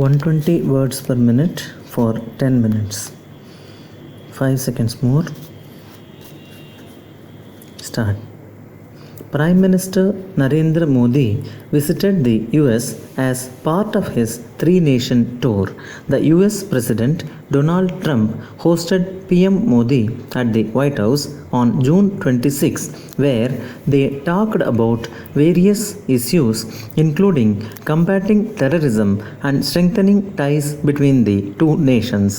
120 words per minute for 10 minutes. 5 seconds more. Start. Prime Minister Narendra Modi visited the US as part of his three-nation tour. The US President Donald Trump hosted PM Modi at the White House on June 26, where they talked about various issues including combating terrorism and strengthening ties between the two nations.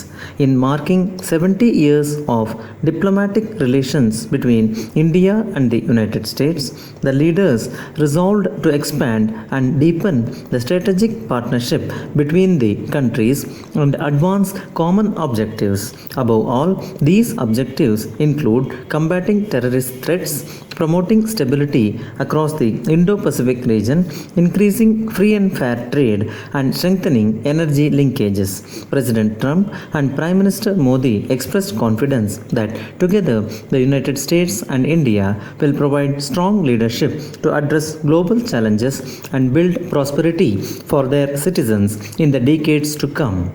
In marking 70 years of diplomatic relations between India and the United States, the leaders resolved to expand and deepen the strategic partnership between the countries and advance common objectives. Above all, these objectives include combating terrorist threats, promoting stability across the Indo-Pacific region, increasing free and fair trade, and strengthening energy linkages. President Trump and Prime Minister Modi expressed confidence that together the United States and India will provide strong leadership to address global challenges and build prosperity for their citizens in the decades to come.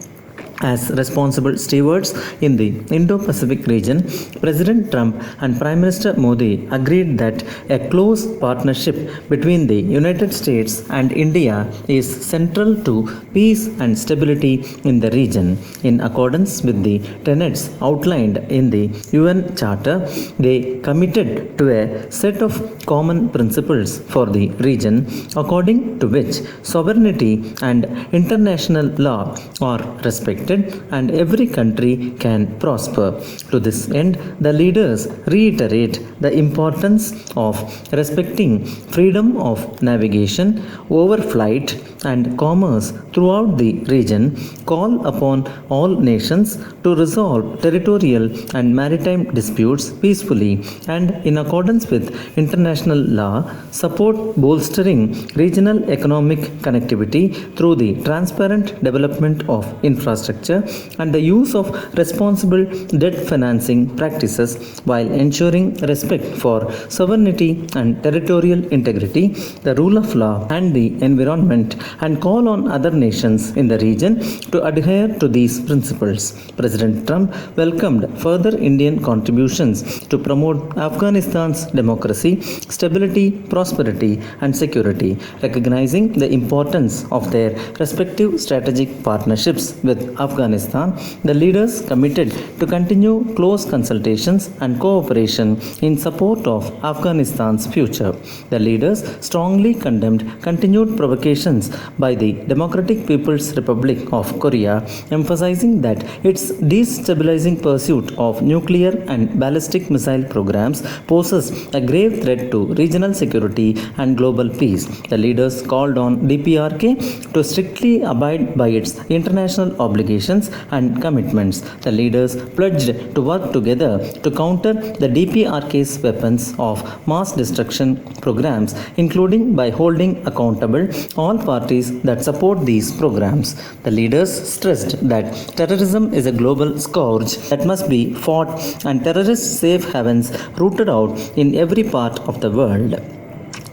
As responsible stewards in the Indo-Pacific region, President Trump and Prime Minister Modi agreed that a close partnership between the United States and India is central to peace and stability in the region. In accordance with the tenets outlined in the UN Charter, they committed to a set of common principles for the region, according to which sovereignty and international law are respected and every country can prosper. To this end, the leaders reiterate the importance of respecting freedom of navigation, overflight, and commerce throughout the region, call upon all nations to resolve territorial and maritime disputes peacefully and in accordance with international law, support bolstering regional economic connectivity through the transparent development of infrastructure and the use of responsible debt financing practices while ensuring respect for sovereignty and territorial integrity, the rule of law, and the environment, and call on other nations in the region to adhere to these principles. President Trump welcomed further Indian contributions to promote Afghanistan's democracy, stability, prosperity, and security, recognizing the importance of their respective strategic partnerships with Afghanistan. The leaders committed to continue close consultations and cooperation in support of Afghanistan's future. The leaders strongly condemned continued provocations by the Democratic People's Republic of Korea, emphasizing that its destabilizing pursuit of nuclear and ballistic missile programs poses a grave threat to regional security and global peace. The leaders called on DPRK to strictly abide by its international obligations and commitments. The leaders pledged to work together to counter the DPRK's weapons of mass destruction programs, including by holding accountable all parties that support these programs. The leaders stressed that terrorism is a global scourge that must be fought and terrorist safe havens rooted out in every part of the world.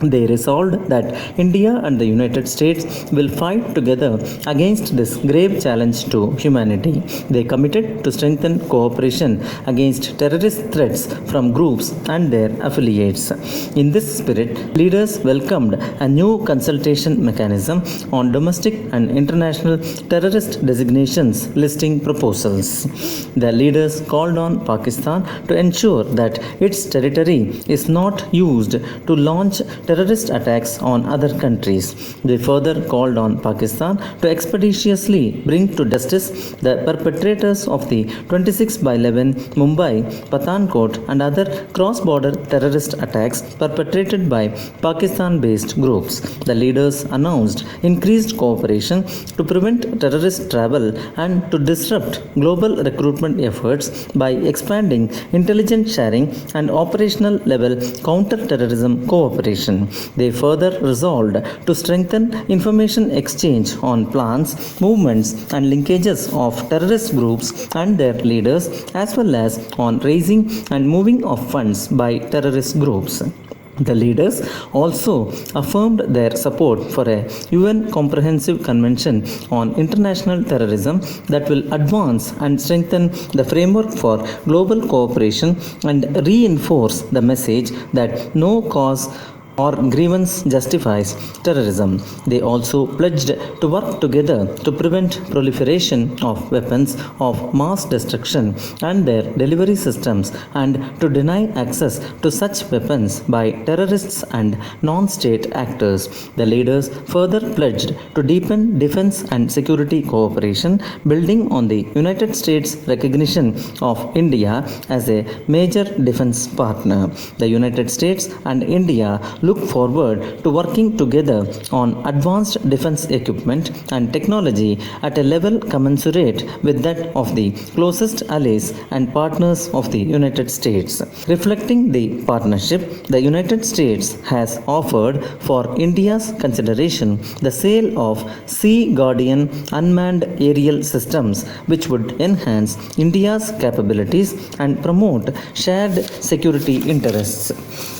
They resolved that India and the United States will fight together against this grave challenge to humanity. They committed to strengthen cooperation against terrorist threats from groups and their affiliates. In this spirit, leaders welcomed a new consultation mechanism on domestic and international terrorist designations listing proposals. The leaders called on Pakistan to ensure that its territory is not used to launch terrorist attacks on other countries. They further called on Pakistan to expeditiously bring to justice the perpetrators of the 26/11 Mumbai, Pathankot, and other cross-border terrorist attacks perpetrated by Pakistan-based groups. The leaders announced increased cooperation to prevent terrorist travel and to disrupt global recruitment efforts by expanding intelligence sharing and operational level counter-terrorism cooperation. They further resolved to strengthen information exchange on plans, movements, and linkages of terrorist groups and their leaders, as well as on raising and moving of funds by terrorist groups. The leaders also affirmed their support for a UN Comprehensive Convention on International Terrorism that will advance and strengthen the framework for global cooperation and reinforce the message that no cause or grievance justifies terrorism. They also pledged to work together to prevent proliferation of weapons of mass destruction and their delivery systems and to deny access to such weapons by terrorists and non-state actors. The leaders further pledged to deepen defense and security cooperation, building on the United States recognition of India as a major defense partner. The United States and India look forward to working together on advanced defense equipment and technology at a level commensurate with that of the closest allies and partners of the United States. Reflecting the partnership, the United States has offered for India's consideration the sale of Sea Guardian unmanned aerial systems, which would enhance India's capabilities and promote shared security interests.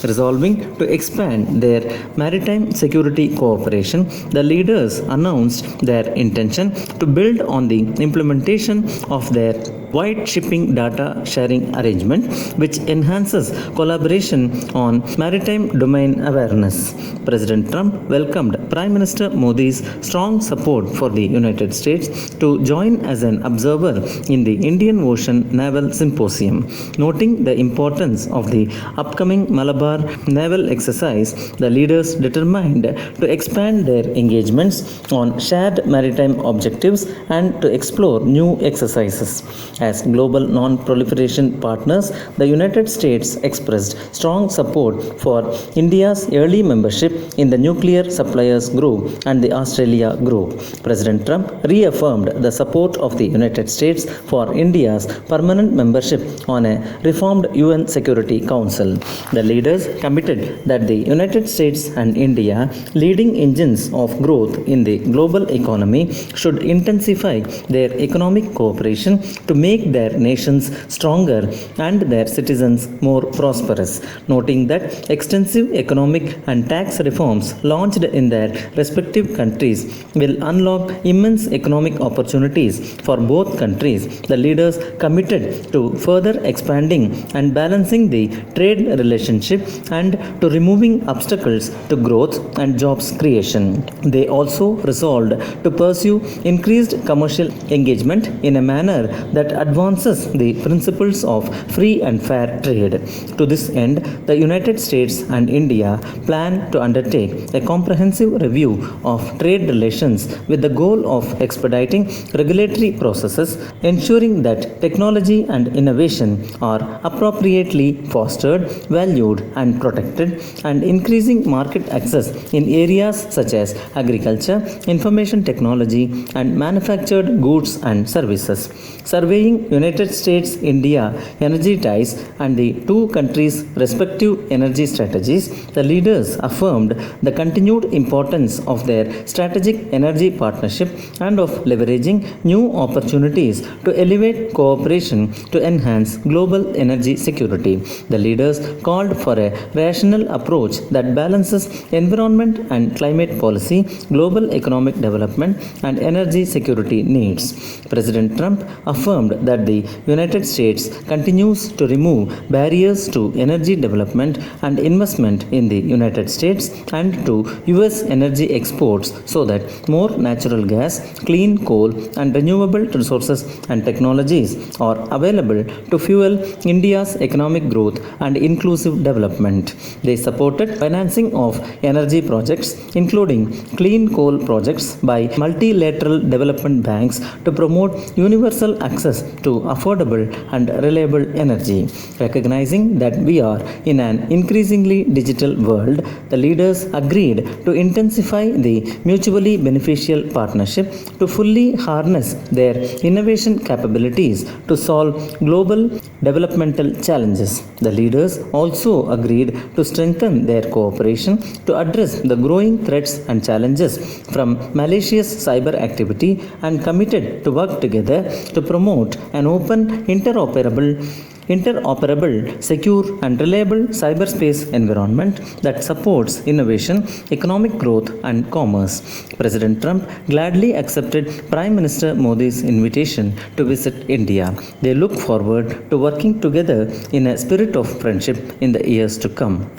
Resolving to expand their maritime security cooperation, the leaders announced their intention to build on the implementation of their White Shipping Data Sharing Arrangement, which enhances collaboration on maritime domain awareness. President Trump welcomed Prime Minister Modi's strong support for the United States to join as an observer in the Indian Ocean Naval Symposium. Noting the importance of the upcoming Malabar naval exercise, the leaders determined to expand their engagements on shared maritime objectives and to explore new exercises. As global non-proliferation partners, the United States expressed strong support for India's early membership in the Nuclear Suppliers Group and the Australia Group. President Trump reaffirmed the support of the United States for India's permanent membership on a reformed UN Security Council. The leaders committed that the United States and India, leading engines of growth in the global economy, should intensify their economic cooperation to make their nations stronger and their citizens more prosperous, noting that extensive economic and tax reforms launched in their respective countries will unlock immense economic opportunities for both countries. The leaders committed to further expanding and balancing the trade relationship and to removing obstacles to growth and jobs creation. They also resolved to pursue increased commercial engagement in a manner that advances the principles of free and fair trade. To this end, the United States and India plan to undertake a comprehensive review of trade relations with the goal of expediting regulatory processes, ensuring that technology and innovation are appropriately fostered, valued, and protected, and increasing market access in areas such as agriculture, information technology, and manufactured goods and services. Surveying United States India energy ties and the two countries' respective energy strategies, the leaders affirmed the continued importance of their strategic energy partnership and of leveraging new opportunities to elevate cooperation to enhance global energy security. The leaders called for a rational approach that balances environment and climate policy, global economic development, and energy security needs. President Trump affirmed that the United States continues to remove barriers to energy development and investment in the United States and to US energy exports so that more natural gas, clean coal, and renewable resources and technologies are available to fuel India's economic growth and inclusive development. They supported financing of energy projects, including clean coal projects, by multilateral development banks to promote universal access to affordable and reliable energy. Recognizing that we are in an increasingly digital world, the leaders agreed to intensify the mutually beneficial partnership to fully harness their innovation capabilities to solve global developmental challenges. The leaders also agreed to strengthen their cooperation to address the growing threats and challenges from malicious cyber activity and committed to work together to promote an open, interoperable interoperable, secure, and reliable cyberspace environment that supports innovation, economic growth, and commerce. President Trump gladly accepted Prime Minister Modi's invitation to visit India. They look forward to working together in a spirit of friendship in the years to come.